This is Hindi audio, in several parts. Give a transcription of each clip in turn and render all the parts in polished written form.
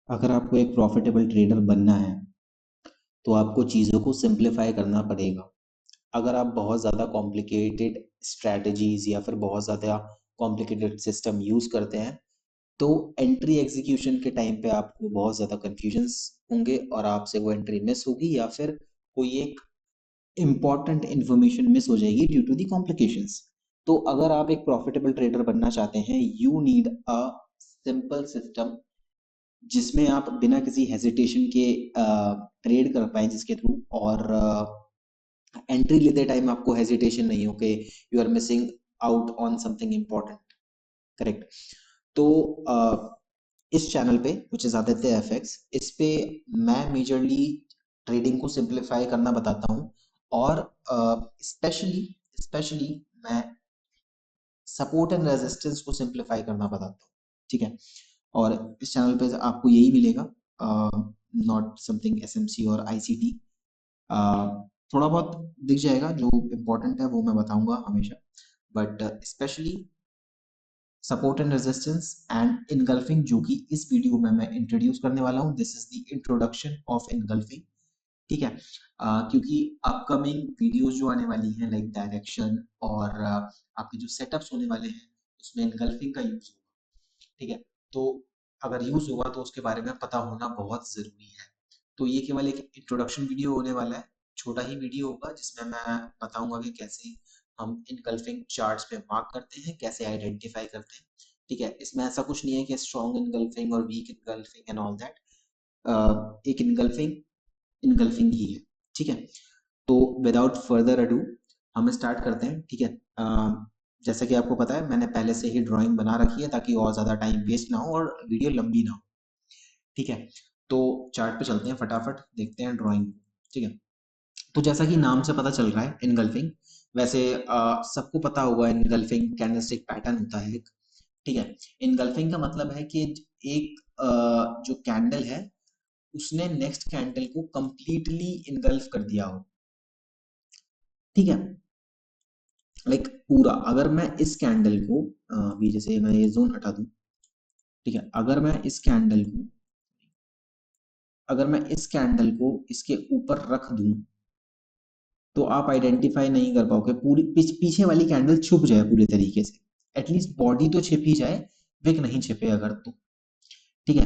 अगर आपको एक प्रॉफिटेबल ट्रेडर बनना है तो आपको चीज़ों को सिंप्लीफाई करना पड़ेगा। अगर आप बहुत ज़्यादा कॉम्प्लिकेटेड स्ट्रैटेजीज या फिर बहुत ज़्यादा कॉम्प्लिकेटेड सिस्टम यूज़ करते हैं तो एंट्री एग्जीक्यूशन के टाइम पे आपको बहुत ज़्यादा कन्फ्यूजन्स होंगे और आपसे वो एंट्री मिस होगी या फिर कोई एक इम्पॉर्टेंट इंफॉर्मेशन मिस हो जाएगी ड्यू टू दी कॉम्प्लिकेशंस। तो अगर आप एक प्रॉफिटेबल ट्रेडर बनना चाहते हैं you need a simple system जिसमें आप बिना किसी हेजिटेशन के ट्रेड कर पाए, जिसके थ्रू और एंट्री लेते टाइम आपको हेजिटेशन नहीं हो कि you are missing out on something important. Correct. तो इस चैनल पे विच इज आदित्य एफएक्स, इस पे मैं मेजरली ट्रेडिंग को सिंप्लीफाई करना बताता हूँ और स्पेशली स्पेशली मैं सपोर्ट एंड रेजिस्टेंस को सिंप्लीफाई करना बताता हूँ। ठीक है। और इस चैनल पे आपको यही मिलेगा, नॉट समथिंग एसएमसी और आईसीटी। थोड़ा बहुत दिख जाएगा, जो इम्पोर्टेंट है वो मैं बताऊंगा हमेशा, but specially support and resistance and engulfing, जो कि इस वीडियो में मैं इंट्रोड्यूस करने वाला हूँ। This is the introduction of engulfing. ठीक है। क्योंकि अपकमिंग वीडियोस जो आने वाली हैं लाइक डायरेक्शन और आपके जो सेटअप्स होने वाले हैं उसमें इनगल्फिंग का यूज होगा। ठीक है। तो अगर यूज होगा तो उसके बारे में पता होना बहुत जरूरी है। तो ये केवल एक इंट्रोडक्शन वीडियो होने वाला है, छोटा ही वीडियो होगा जिसमें मैं बताऊंगा कि कैसे हम इनगल्फिंग चार्ट्स पे मार्क करते हैं, कैसे आइडेंटिफाई करते हैं। ठीक है। इसमें ऐसा कुछ नहीं है कि स्ट्रॉन्ग इनगल्फिंग और weak engulfing and all that. एक इनगल्फिंग इनगल्फिंग ही है। ठीक है। तो विदाउट फर्दर अडू हम स्टार्ट करते हैं। ठीक है। जैसा कि आपको पता है मैंने पहले से ही ड्राइंग बना रखी है ताकि और ज़्यादा टाइम वेस्ट ना हो और वीडियो लंबी ना हो। ठीक है। तो चार्ट पे चलते हैं, फटाफट देखते हैं ड्राइंग। ठीक है। तो जैसा कि नाम से पता चल रहा है इनगल्फिंग, वैसे सबको पता होगा इनगल्फिंग कैंडलस्टिक पैटर्न होता है एक। ठीक है। इनगल्फिंग का मतलब है कि एक जो कैंडल है उसने नेक्स्ट कैंडल को कंप्लीटली इनगल्फ कर दिया हो। ठीक है। लाइक पूरा, अगर मैं इस कैंडल को अभी जैसे मैं ये जोन हटा दूं। ठीक है। अगर मैं इस कैंडल को इसके ऊपर रख दूं तो आप आइडेंटिफाई नहीं कर पाओगे, पूरी पीछे वाली कैंडल छुप जाए पूरे तरीके से, एटलीस्ट बॉडी तो छिप ही जाए, विक नहीं छिपे अगर तो। ठीक है।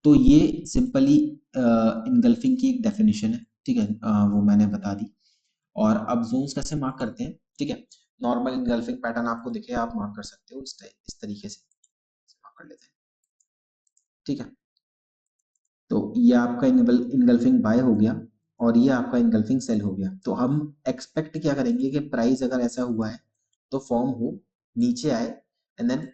तो ये सिंपली इनगल्फिंग की एक डेफिनेशन है। ठीक है। वो मैंने बता दी। और अब जोन्स कैसे मार्क करते हैं। ठीक है। नॉर्मल इनगल्फिंग पैटर्न आपको दिखे आप मार्क कर सकते हो इस तरीके से मार्क कर लेते हैं। ठीक है। तो ये आपका इनगल्फिंग बाय हो गया और ये आपका इनगल्फिंग सेल हो गया। तो हम एक्सपेक्ट क्या करेंगे कि प्राइस अगर ऐसा हुआ है तो फॉर्म हो, नीचे आए एंड देन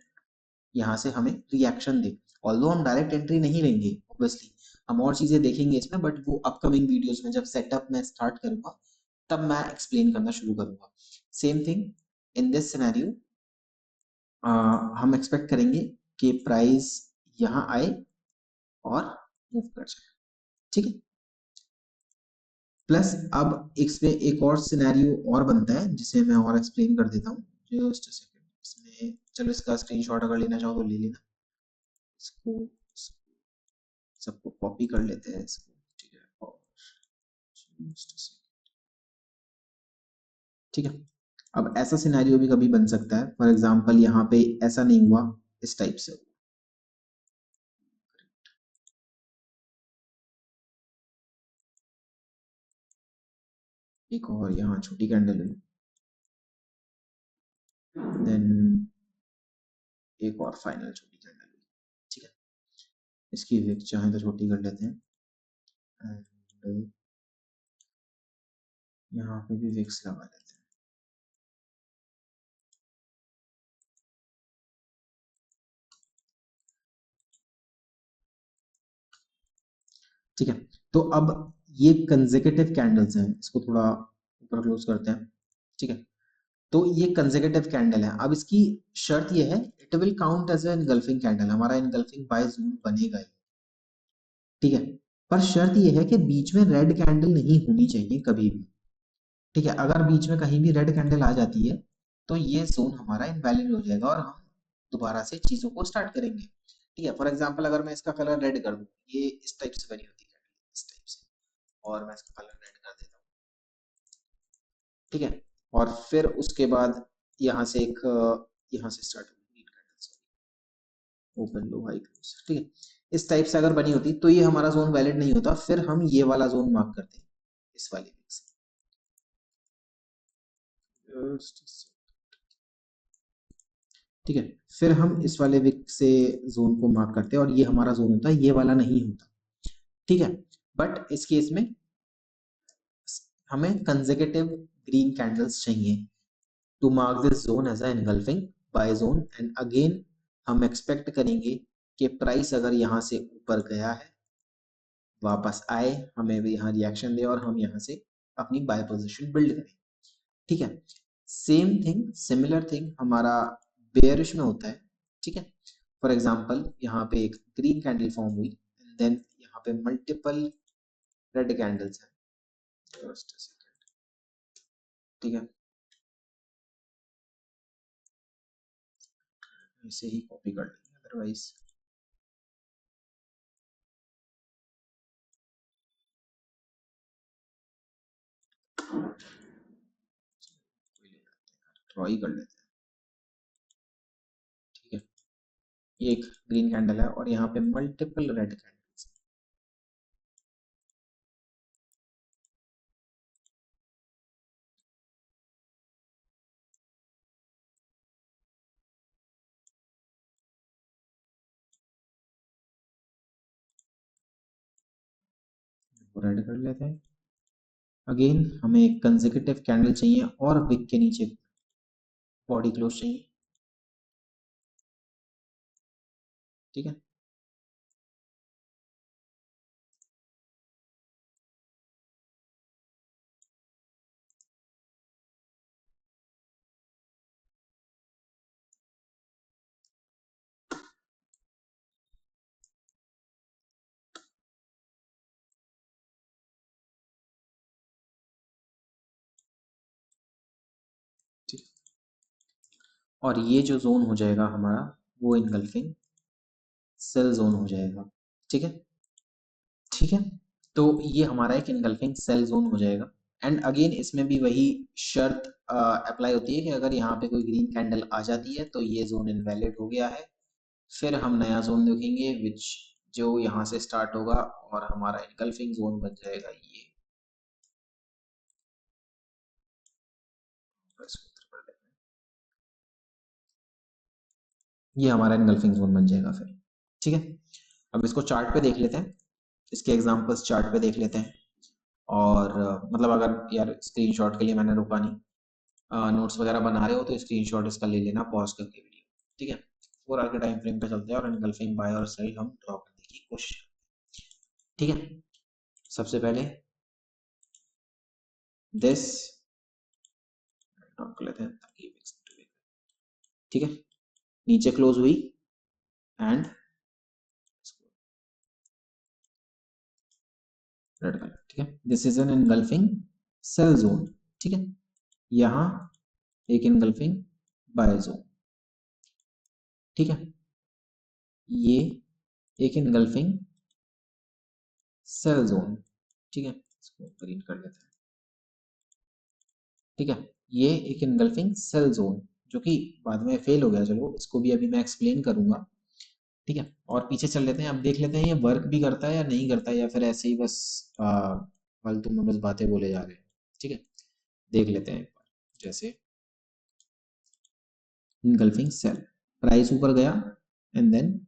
यहाँ से हमें रिएक्शन दे। ऑल्दो हम डायरेक्ट एंट्री नहीं लेंगे ऑब्वियसली, हम और चीजें देखेंगे इसमें, बट वो अपकमिंग वीडियोस में जब सेटअप में स्टार्ट करूंगा तब मैं एक्सप्लेन करना शुरू करूंगा। Same thing in this scenario, हम एक्सपेक्ट करेंगे कि प्राइस यहाँ आए और मूव कर जाए। ठीक है। प्लस अब इसमें एक और सिनेरियो और बनता है जिसे मैं और एक्सप्लेन कर देता हूँ। जस्ट अ सेकंड, इसमें चलो इसका स्क्रीनशॉट अगर लेना चाहो तो ले लेना। इसको सबको कॉपी कर लेते हैं इसको। ठीक है। और just a second, ठीक है। अब ऐसा सिनेरियो भी कभी बन सकता है, फॉर एग्जांपल यहाँ पे ऐसा नहीं हुआ, इस टाइप से। एक और यहाँ छोटी कैंडल हुई, देन एक और फाइनल छोटी कैंडल हुई। ठीक है। इसकी विक चाहे तो छोटी कर लेते हैं एंड यहाँ पे भी विक्स लगा लेते हैं। ठीक है। तो अब ये कंसेक्यूटिव कैंडल्स हैं, इसको थोड़ा ऊपर क्लोज करते हैं। ठीक है। तो ये कंसेक्यूटिव कैंडल है। अब इसकी शर्त ये है, it will count as an engulfing candle, हमारा इनगल्फिंग बाय जोन बनेगा ही। ठीक है। पर शर्त ये है कि बीच में रेड कैंडल नहीं होनी चाहिए कभी भी। ठीक है। अगर बीच में कहीं भी रेड कैंडल आ जाती है तो ये जोन हमारा इनवैलिड हो जाएगा और हम दोबारा से चीजों को स्टार्ट करेंगे। ठीक है। फॉर एग्जांपल अगर मैं इसका कलर रेड कर दूं, ये इस टाइप से बनी होती है इस टाइप से, और मैं इसका कलर रेड कर देता हूँ, ठीक है। और फिर उसके बाद यहाँ से एक यहाँ से स्टार्ट होगी, ओपन लो हाई क्लोज, ठीक है। इस टाइप से अगर बनी होती तो ये हमारा जोन वैलिड नहीं होता, फिर हम ये वाला जोन मार्क करते हैं इस वाले से, ठीक है। फिर हम इस वाले विक से जोन को मार्क करते हैं और ये हमारा जोन होता है, ये वाला नहीं होता, ठीक है। बट इस केस में हमें कंसेक्यूटिव ग्रीन कैंडल्स चाहिए to mark this zone as a engulfing buy zone, and again हम एक्सपेक्ट करेंगे कि प्राइस अगर यहाँ से ऊपर गया है, वापस आए, हमें भी यहाँ रिएक्शन दे और हम यहाँ से अपनी बाय पोजीशन बिल्ड करें, ठीक है। सेम थिंग, सिमिलर थिंग हमारा बेयरिश में होता है, ठीक है। फॉर एग्जांपल यहाँ पे एक ग्रीन कैंडल फॉर्म हुई, एंड देन यहाँ पे मल्टीपल रेड कैंडल्स हैं, ठीक है। इसे ही कॉपी कर लेंगे, अदरवाइज ड्रॉ ही कर लेते हैं, ठीक है। ये एक ग्रीन कैंडल है और यहाँ पे मल्टीपल रेड कैंडल्स, रेड कर लेते हैं। अगेन हमें एक कंसेक्यूटिव कैंडल चाहिए और विक के नीचे बॉडी क्लोज चाहिए, ठीक है। और ये जो जोन हो जाएगा हमारा, वो इनगल्फिंग सेल जोन हो जाएगा, ठीक है, ठीक है। तो ये हमारा एक इनगल्फिंग सेल जोन हो जाएगा, एंड अगेन इसमें भी वही शर्त अप्लाई होती है कि अगर यहाँ पे कोई ग्रीन कैंडल आ जाती है तो ये जोन इनवैलिड हो गया है, फिर हम नया जोन देखेंगे विच जो यहाँ से स्टार्ट होगा और हमारा इनगल्फिंग जोन बन जाएगा ये, ये हमारा इनगल्फिंग जोन बन जाएगा फिर, ठीक है। अब इसको चार्ट पे देख लेते हैं, इसके एग्जांपल्स चार्ट पे देख लेते हैं। और मतलब अगर यार स्क्रीनशॉट के लिए मैंने रुका नहीं, नोट्स वगैरह बना रहे हो तो स्क्रीनशॉट इसका ले लेना पॉज करके वीडियो, ठीक है। 4 आवर के टाइम फ्रेम पे चलते हैं और एनगल्फिंग बाय और सेल हम ड्रॉ करने की कोशिश करते हैं, ठीक है। सबसे पहले दिस ड्रॉ कर लेते हैं ताकि ठीक है, नीचे क्लोज हुई एंड रेड कलर, ठीक है। This is an engulfing sell zone, ठीक है। यहाँ एक एनगल्फिंग बाय जोन, ठीक है। ये एक एनगल्फिंग सेल जोन, ठीक है। इसको ग्रीन कर लेते हैं, ठीक है। ये एक एनगल्फिंग सेल जोन जो कि बाद में फेल हो गया, चलो इसको भी अभी मैं एक्सप्लेन करूंगा, ठीक है। और पीछे चल लेते हैं, अब देख लेते हैं ये वर्क भी करता है या नहीं करता है, या फिर ऐसे ही बस फालतू में बस बातें बोले जा रहे हैं, ठीक है। देख लेते हैं एक बार, जैसे इनगल्फिंग सेल, प्राइस ऊपर गया एंड देन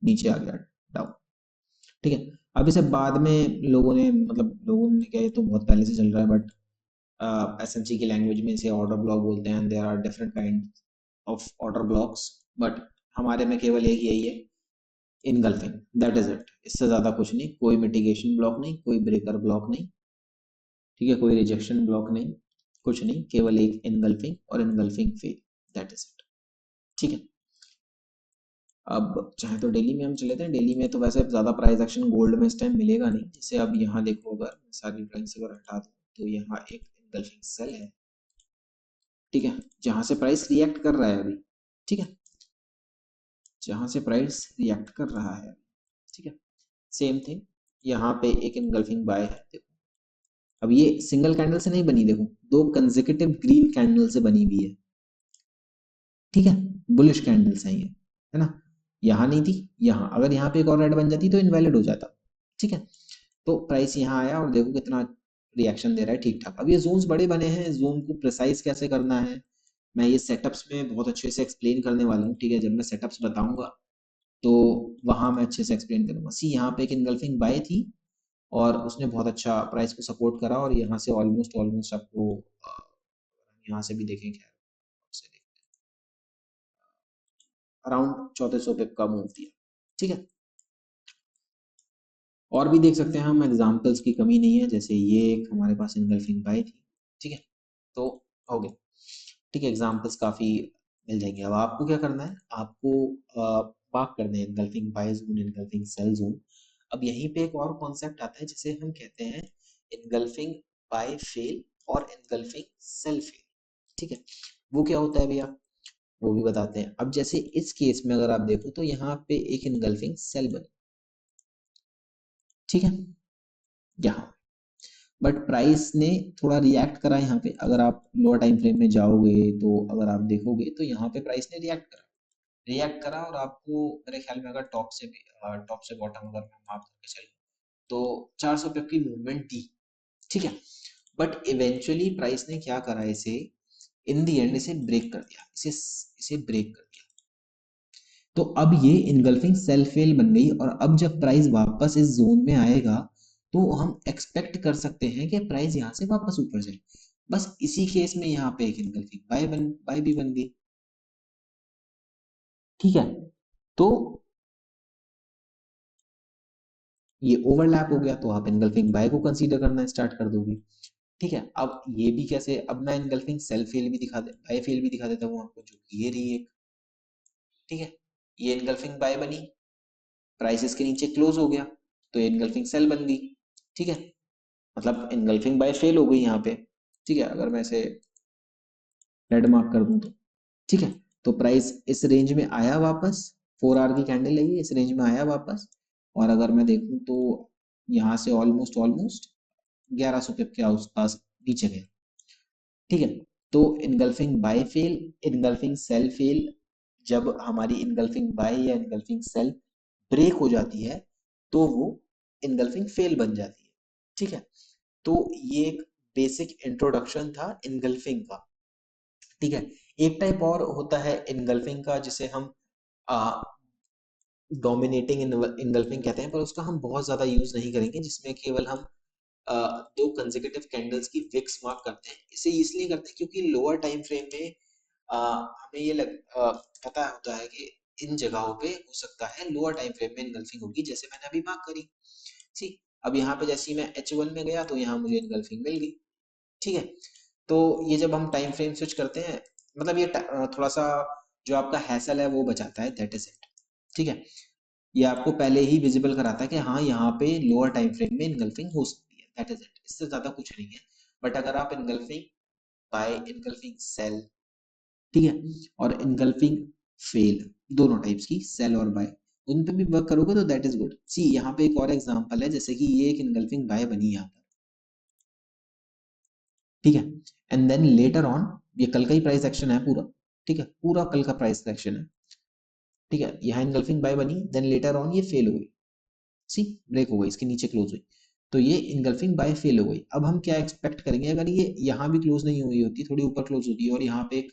नीचे आ गया डाउन, ठीक है। अब इसे बाद में लोगों ने, मतलब लोगों ने क्या, ये तो बहुत पहले से चल रहा है, बट एसएनसी की लैंग्वेज में इसे ऑर्डर ब्लॉक बोलते हैं, there are different kind of order blocks, but हमारे में केवल एक यही है, इनगल्फिंग, दैट इज इट। इससे ज्यादा कुछ नहीं, कोई मिटिगेशन ब्लॉक नहीं, कोई ब्रेकर ब्लॉक नहीं, ठीक है, कोई रिजेक्शन ब्लॉक नहीं, कुछ नहीं, केवल एक इनगल्फिंग और engulfing fail, that is it, ठीक है। अब चाहे तो डेली में हम चले जाते हैं, डेली में तो वैसे ज्यादा प्राइस एक्शन गोल्ड में इस टाइम मिलेगा नहीं, जैसे अब यहाँ देखो, अगर सारी ड्राइंग्स अगर हटा दो तो यहाँ एक इनगल्फिंग सेल है, ठीक है, जहां से प्राइस रिएक्ट कर रहा है अभी, ठीक है। जहां से प्राइस रिएक्ट कर रहा है, ठीक है। सेम थिंग यहाँ पे एक इनगल्फिंग बाय है, देखो अब ये सिंगल कैंडल से नहीं बनी, देखो दो कंसेक्यूटिव ग्रीन कैंडल से बनी हुई है, ठीक है, बुलिश कैंडल्स हैं ये, है ना। यहाँ नहीं थी, यहाँ अगर यहाँ पे एक और रेड बन जाती तो इनवैलिड हो जाता, ठीक है। तो प्राइस यहाँ आया और देखो कितना रिएक्शन दे रहा है, ठीक ठाक। अब ये जोन्स बड़े बने हैं, जोन को प्रिसाइज कैसे करना है मैं ये सेटअप्स में बहुत अच्छे से एक्सप्लेन करने वाला हूँ, ठीक है। जब मैं सेटअप्स बताऊंगा तो वहां मैं अच्छे से एक्सप्लेन करूंगा। सी यहाँ पे एक इनगल्फिंग बाय थी और उसने बहुत अच्छा प्राइस को सपोर्ट करा और यहाँ से ऑलमोस्ट ऑलमोस्ट आपको यहाँ से भी देखें, खैर अराउंड 3400 पिप का मूव दिया, ठीक है। और भी देख सकते हैं हम, एग्जांपल्स की कमी नहीं है, जैसे ये एक हमारे पास इनगल्फिंग बाय थी, ठीक है। तो हो गया, ठीक है, एग्जांपल्स काफी मिल जाएंगे। अब आपको क्या करना है, आपको मार्क करना है engulfing buy zone, engulfing sell zone. अब यहीं पे एक और कॉन्सेप्ट आता है जिसे हम कहते हैं इनगल्फिंग बाय फेल और इनगल्फिंग सेल फेल, ठीक है। वो क्या होता है भैया, वो भी बताते हैं। अब जैसे इस केस में अगर आप देखो तो यहाँ पे एक इनगल्फिंग सेल बनी, ठीक है, यहाँ बट प्राइस ने थोड़ा रिएक्ट करा यहाँ पे। अगर आप लोअर टाइम फ्रेम में जाओगे तो अगर आप देखोगे तो यहाँ पे प्राइस ने रिएक्ट करा और आपको मेरे ख्याल में अगर टॉप से बॉटम अगर मैं माप करके चलूं तो 400 पिप की मूवमेंट दी, ठीक है। बट इवेंचुअली प्राइस ने क्या करा, इसे इन दी एंड इसे ब्रेक कर दिया, इसे ब्रेक कर दिया। तो अब ये इनगल्फिंग सेल फेल बन गई और अब जब प्राइस वापस इस जोन में आएगा तो हम एक्सपेक्ट कर सकते हैं कि प्राइस यहाँ से वापस ऊपर जाए। बस इसी केस में यहाँ पे एक इनगल्फिंग बाय भी बन गई, ठीक है। तो ये ओवरलैप हो गया तो आप इनगल्फिंग बाय को कंसीडर करना स्टार्ट कर दोगे, ठीक है। अब ये भी कैसे, अब मैं इनगल्फिंग सेल फेल भी दिखा दे बाय फेल भी दिखा देता हूँ आपको, जो कि ये रही एक, ठीक है। ये इनगल्फिंग बाय बनी, प्राइस इसके नीचे क्लोज हो गया तो ये इनगल्फिंग सेल बन गई, ठीक है। मतलब इनगल्फिंग बाय फेल हो गई यहाँ पे, ठीक है। अगर मैं इसे रेड मार्क कर दूं तो, ठीक है। तो प्राइस इस रेंज में आया वापस, 4 आवर की कैंडल है ये, इस रेंज में आया वापस और अगर मैं देखूं तो यहाँ से ऑलमोस्ट ऑलमोस्ट 1100 पिप के आसपास नीचे गया, ठीक है। तो engulfing buy fail, engulfing sell fail, जब हमारी इनगल्फिंग बाय या इनगल्फिंग सेल ब्रेक हो जाती है तो वो इनगल्फिंग फेल बन जाती है, ठीक है। तो ये एक बेसिक इंट्रोडक्शन था इनगल्फिंग का, ठीक है। एक टाइप और होता है इनगल्फिंग का जिसे हम डोमिनेटिंग इनगल्फिंग कहते हैं, पर उसका हम बहुत ज्यादा यूज नहीं करेंगे, जिसमें केवल हम दो कंसेक्यूटिव कैंडल्स की विक्स मार्क करते हैं। इसे इसलिए करते हैं क्योंकि लोअर टाइम फ्रेम में हमें ये पता होता है कि इन जगहों पे हो सकता है लोअर टाइम फ्रेम में इनगल्फिंग होगी, जैसे मैंने अभी मार्क करी, ठीक। अब यहाँ पे जैसे ही मैं H1 में गया तो यहाँ मुझे इनगल्फिंग मिल गई, ठीक है। तो ये जब हम टाइम फ्रेम स्विच करते हैं, मतलब ये थोड़ा सा जो आपका हैसल है वो बचाता है, दैट इज इट, ठीक है। ये आपको पहले ही विजिबल कराता है कि हाँ यहाँ पे लोअर टाइम फ्रेम में इनगल्फिंग हो सकती है, दैट इज इट, इससे ज्यादा कुछ नहीं है। बट अगर आप इनगल्फिंग बाय, इनगल्फिंग सेल, ठीक है, और इनगल्फिंग फेल, दोनों टाइप्स की सेल और बाय, उन पे भी वर्क करोगे तो दैट इज गुड। सी यहाँ पे एक और एग्जांपल है, जैसे कि ये एक इनगल्फिंग बाय बनी यहाँ पर, ठीक है। एंड देन लेटर ऑन, ये कल का ही प्राइस एक्शन है पूरा, ठीक है, पूरा कल का प्राइस एक्शन है, ठीक है। यहाँ इनगल्फिंग बाय बनी, देन लेटर ऑन ये फेल हो गई, सी ब्रेक हो गई, इसके नीचे क्लोज हुई, तो ये इनगल्फिंग बाय फेल हो गई। अब हम क्या एक्सपेक्ट करेंगे, अगर ये यहाँ भी क्लोज नहीं हुई होती, थोड़ी ऊपर क्लोज होती है और यहाँ पे एक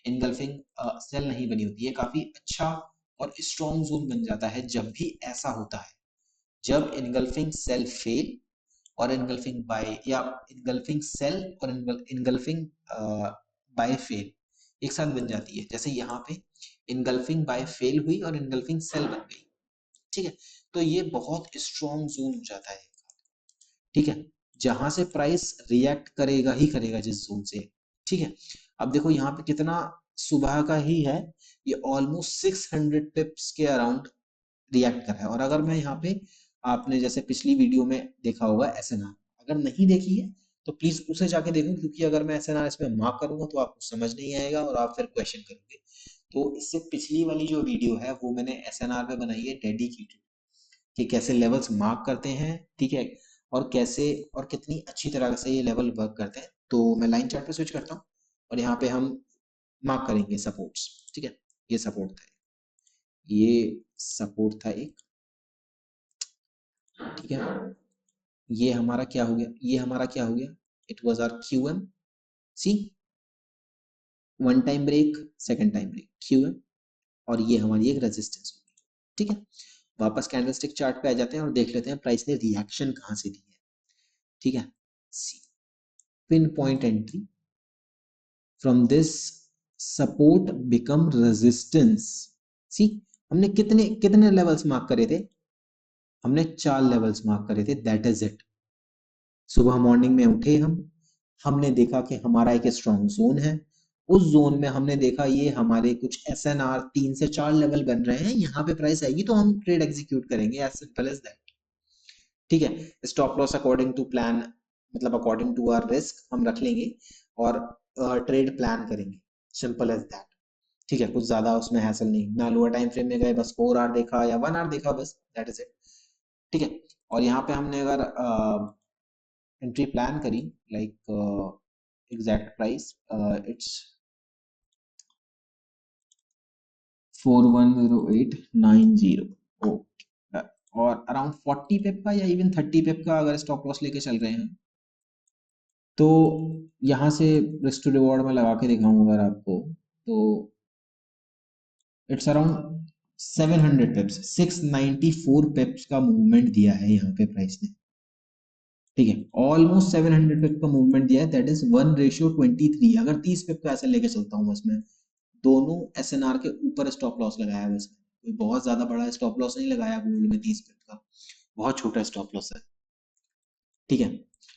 इनगल्फिंग सेल नहीं बनी होती, ये काफी अच्छा और स्ट्रॉन्ग जोन बन जाता है। जब भी ऐसा होता है, जब इनगल्फिंग सेल फेल और इनगल्फिंग बाय, या इनगल्फिंग सेल और इनगल्फिंग बाय फेल एक साथ बन जाती है, जैसे यहाँ पे इनगल्फिंग बाय फेल हुई और इनगल्फिंग सेल बन गई, ठीक है। तो ये बहुत स्ट्रॉन्ग जोन हो जाता है, ठीक है, जहां से प्राइस रिएक्ट करेगा ही करेगा जिस जोन से, ठीक है। अब देखो यहाँ पे कितना सुबह का ही है, ये ऑलमोस्ट 600 पिप्स के अराउंड रिएक्ट कर रहा है। और अगर मैं यहाँ पे, आपने जैसे पिछली वीडियो में देखा होगा एसएनआर, अगर नहीं देखी है तो प्लीज उसे जाके देखो, क्योंकि अगर मैं एसएनआर इसमें मार्क करूंगा तो आपको समझ नहीं आएगा और आप फिर क्वेश्चन करोगे। तो इससे पिछली वाली जो वीडियो है वो मैंने एसएनआर पे बनाई है डेडिकेटेड, कि कैसे लेवल्स मार्क करते हैं, ठीक है, और कैसे और कितनी अच्छी तरह से ये लेवल वर्क करते हैं। तो मैं लाइन चार्ट पे स्विच करता हूँ और यहाँ पे हम मार्क करेंगे सपोर्ट्स, ठीक है। ये सपोर्ट था, ये सपोर्ट था एक, ठीक है। ये हमारा क्या हो गया, ये हमारा क्या हो गया, it was our QM, see, one time break, second time break, QM, और ये हमारी एक रेजिस्टेंस होगी, ठीक है। वापस कैंडलस्टिक चार्ट पे आ जाते हैं और देख लेते हैं प्राइस ने रिएक्शन कहाँ से दी है, ठीक है। See, pinpoint entry, from this support become resistance. See, हमने कितने कितने लेवल्स मार्क करे थे, हमने 4 लेवल्स मार्क करे थे, दैट इज इट। सुबह मॉर्निंग में उठे हमने देखा कि हमारा एक स्ट्रॉन्ग जोन है, उस जोन में हमने देखा ये हमारे कुछ एसएनआर 3 से 4 लेवल बन रहे हैं, यहाँ पे प्राइस आएगी तो हम ट्रेड एग्जीक्यूट करेंगे, एज सिंपल एज दैट, ठीक है। Stop loss according to plan, मतलब अकॉर्डिंग टू आवर रिस्क हम रख लेंगे और ट्रेड प्लान करेंगे, सिंपल एज दैट, ठीक है। कुछ ज्यादा उसमें हैसल नहीं, ना लोअर टाइम फ्रेम में गए बस 4 आवर देखा या 1 आवर देखा, बस दैट इज इट, ठीक है। और यहाँ पे हमने अगर एंट्री प्लान करी, like exact price it's 410890, okay, और अराउंड 40 पिप का या इवन 30 पिप का अगर स्टॉप लॉस लेके चल रहे हैं तो यहाँ से रिस्क टू रिवॉर्ड में लगा के दिखाऊंगा अगर आपको, तो इट्स अराउंड 700 पिप्स, 694 पिप्स का मूवमेंट दिया है यहाँ पे प्राइस ने, ठीक है। ऑलमोस्ट 700 पिप का मूवमेंट दिया है, दैट इज 1:23। अगर 30 पिप का ऐसे लेके चलता हूँ बस मैं, दोनों एसएनआर के ऊपर स्टॉप लॉस लगाया है, बस कोई बहुत ज्यादा बड़ा स्टॉप लॉस नहीं लगाया गोल्ड में 30 पिप का, बहुत छोटा स्टॉप लॉस है, ठीक है।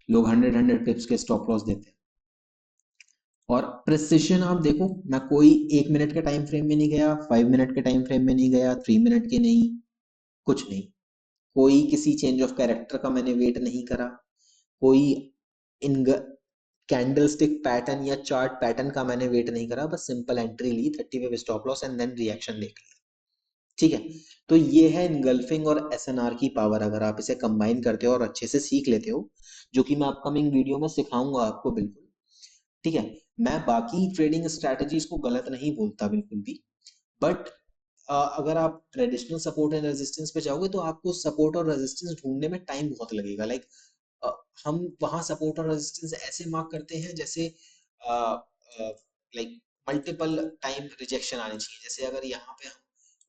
लोग 100 पिप्स के स्टॉप लॉस देते हैं। और प्रिसिशन आप देखो, मैं कोई 1 मिनट के टाइम फ्रेम में नहीं गया, 5 मिनट के टाइम फ्रेम में नहीं गया, 3 मिनट के नहीं, कुछ नहीं, कोई किसी चेंज ऑफ कैरेक्टर का मैंने वेट नहीं करा, कोई इन कैंडल स्टिक पैटर्न या चार्ट पैटर्न का मैंने वेट नहीं करा, बस सिंपल एंट्री ली, 30 पे stop loss and then reaction देख लिया, ठीक है। तो ये है इनगल्फिंग और एसएनआर की पावर, अगर आप इसे कंबाइन करते हो और अच्छे से सीख लेते हो, जो कि मैं अपकमिंग वीडियो में सिखाऊंगा आपको, बिल्कुल, ठीक है। मैं बाकी ट्रेडिंग स्ट्रेटजीज को गलत नहीं बोलता बिल्कुल भी, बट अगर आप ट्रेडिशनल सपोर्ट एंड रेजिस्टेंस पे जाओगे तो आपको सपोर्ट और रेजिस्टेंस ढूंढने में टाइम बहुत लगेगा, लाइक हम वहां सपोर्ट और रेजिस्टेंस ऐसे मार्क करते हैं जैसे लाइक मल्टीपल टाइम रिजेक्शन आनी चाहिए, जैसे अगर यहाँ पे हम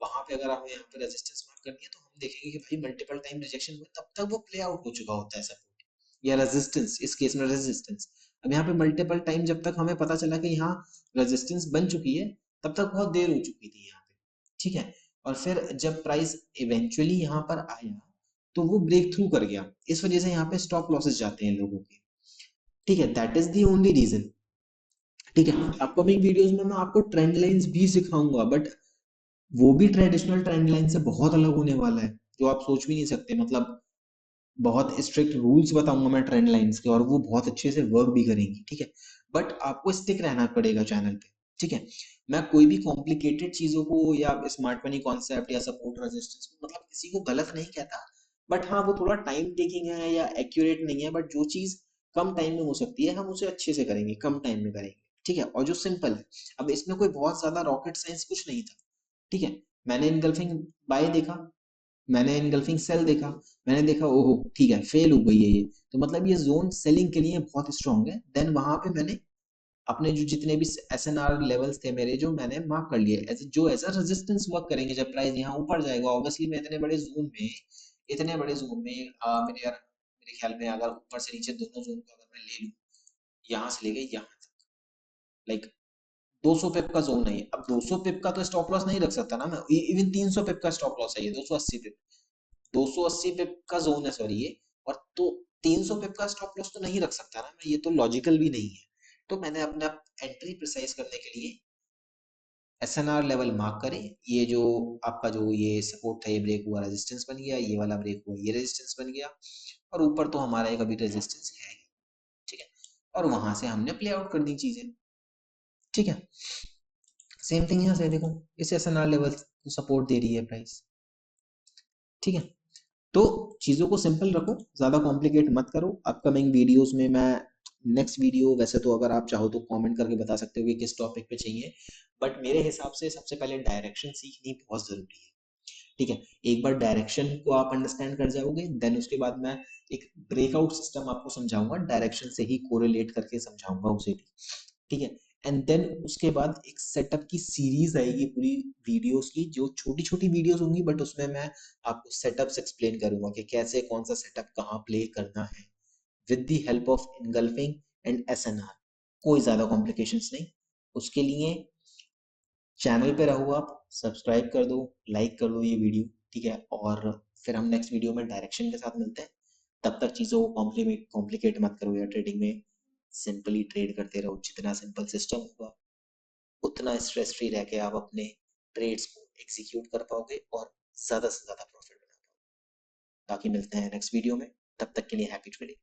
वहां पे अगर हमें यहाँ पे रेजिस्टेंस मार्क करनी है तो हम देखेंगे कि भाई मल्टीपल टाइम रिजेक्शन हुआ, तब तक वो प्ले आउट हो चुका होता है सपोर्ट या रेजिस्टेंस, इस केस में रेजिस्टेंस। अब यहाँ पे मल्टीपल टाइम जब तक हमें पता चला कि यहाँ रेजिस्टेंस बन चुकी है, तब तक बहुत देर हो चुकी थी यहाँ पे, ठीक है। और फिर जब प्राइस इवेंचुअली यहाँ पर आया तो वो ब्रेक थ्रू कर गया, इस वजह से यहाँ पे स्टॉप लॉसेस जाते हैं लोगों के, ठीक है। That is the only reason, ठीक है। अपकमिंग वीडियोस में मैं आपको ट्रेंड लाइंस भी सिखाऊंगा, बट वो भी ट्रेडिशनल ट्रेंड लाइन से बहुत अलग होने वाला है, जो आप सोच भी नहीं सकते, मतलब बहुत स्ट्रिक्ट रूल्स बताऊंगा मैं ट्रेंड लाइंस के और वो बहुत अच्छे से वर्क भी करेंगी, ठीक है। बट आपको स्टिक रहना पड़ेगा चैनल पे, ठीक है। मैं कोई भी कॉम्प्लिकेटेड चीजों को या स्मार्ट मनी कॉन्सेप्ट या सपोर्ट रेजिस्टेंस को मतलब किसी को गलत नहीं कहता, बट हाँ वो थोड़ा टाइम टेकिंग है या एक्यूरेट नहीं है, बट जो चीज कम टाइम में हो सकती है हम उसे अच्छे से करेंगे, कम टाइम में करेंगे, ठीक है। और जो सिंपल है, अब इसमें कोई बहुत ज्यादा रॉकेट साइंस कुछ नहीं था, ठीक है। मैंने इनगल्फिंग बाय देखा, मैंने इनगल्फिंग सेल देखा, मैंने देखा ओहो ठीक है फेल हो गई है ये, तो मतलब ये जोन सेलिंग के लिए बहुत स्ट्रांग है, देन वहां पे मैंने अपने जो जितने भी एसएनआर लेवल्स थे मेरे, जो मैंने मार्क कर लिए जो एज अ रेजिस्टेंस वर्क करेंगे जब प्राइस यहाँ ऊपर जाएगा, ऑब्वियसली मैं इतने बड़े जोन में मेरे ख्याल में अगर ऊपर से नीचे दोनों जोन को अगर मैं ले लूँ, यहाँ से लेके यहाँ तक, लाइक 200 पिप का जोन है ये। अब 200 पिप का तो स्टॉप लॉस नहीं रख सकता ना मैं, इवन 300 पिप का स्टॉप लॉस है ये, 280 पिप, 280 पिप का जोन है सॉरी ये, और तो 300 पिप का स्टॉप लॉस तो नहीं रख सकता ना मैं, ये तो लॉजिकल भी नहीं है। तो मैंने अपना एंट्री प्रिसाइज करने के लिए एसएनआर लेवल मार्क करे, ये जो आपका जो ये सपोर्ट था ये ब्रेक हुआ, रेजिस्टेंस बन गया, ये वाला ब्रेक हुआ, ये रेजिस्टेंस बन गया, और ऊपर तो हमारा एक अभी रेजिस्टेंस है ही, ठीक है। और वहां से हमने प्ले आउट कर दी चीजें, ठीक है। सेम थिंग यहाँ से देखो, इस एसएनआर लेवल को सपोर्ट दे रही है प्राइस। ठीक है, तो चीज़ों को सिंपल रखो, ज़्यादा कॉम्प्लिकेट मत करो। अपकमिंग वीडियोस में मैं नेक्स्ट वीडियो, वैसे तो अगर आप चाहो तो कमेंट करके बता सकते हो कि किस टॉपिक पे चाहिए, बट मेरे हिसाब से सबसे पहले डायरेक्शन सीखनी बहुत ज़रूरी है। ठीक है, एक बार डायरेक्शन को आप अंडरस्टैंड कर जाओगे, देन उसके बाद मैं एक ब्रेकआउट सिस्टम आपको समझाऊंगा, डायरेक्शन से ही कोरिलेट करके समझाऊंगा उसे भी। ठीक है, एंड देन उसके बाद एक सेटअप की सीरीज आएगी पूरी वीडियोस की, जो छोटी छोटी वीडियोस होंगी, बट उसमें मैं आपको सेटअप्स एक्सप्लेन करूंगा कि कैसे कौन सा सेटअप कहाँ प्ले करना है, with the help of engulfing and SNR. कोई ज्यादा कॉम्प्लिकेशंस नहीं। उसके लिए चैनल पे रहो, आप सब्सक्राइब कर दो, लाइक कर दो ये वीडियो। ठीक है, और फिर हम नेक्स्ट वीडियो में डायरेक्शन के साथ मिलते हैं। तब तक चीज़ों को कॉम्प्लिकेट मत करो यार, ट्रेडिंग में सिंपली ट्रेड करते रहो। जितना सिंपल सिस्टम होगा उतना स्ट्रेस फ्री रह के आप अपने ट्रेड्स को एग्जीक्यूट कर पाओगे और ज़्यादा से ज़्यादा प्रॉफिट बना पाओगे। बाकी मिलते हैं नेक्स्ट वीडियो में, तब तक के लिए हैप्पी ट्रेडिंग।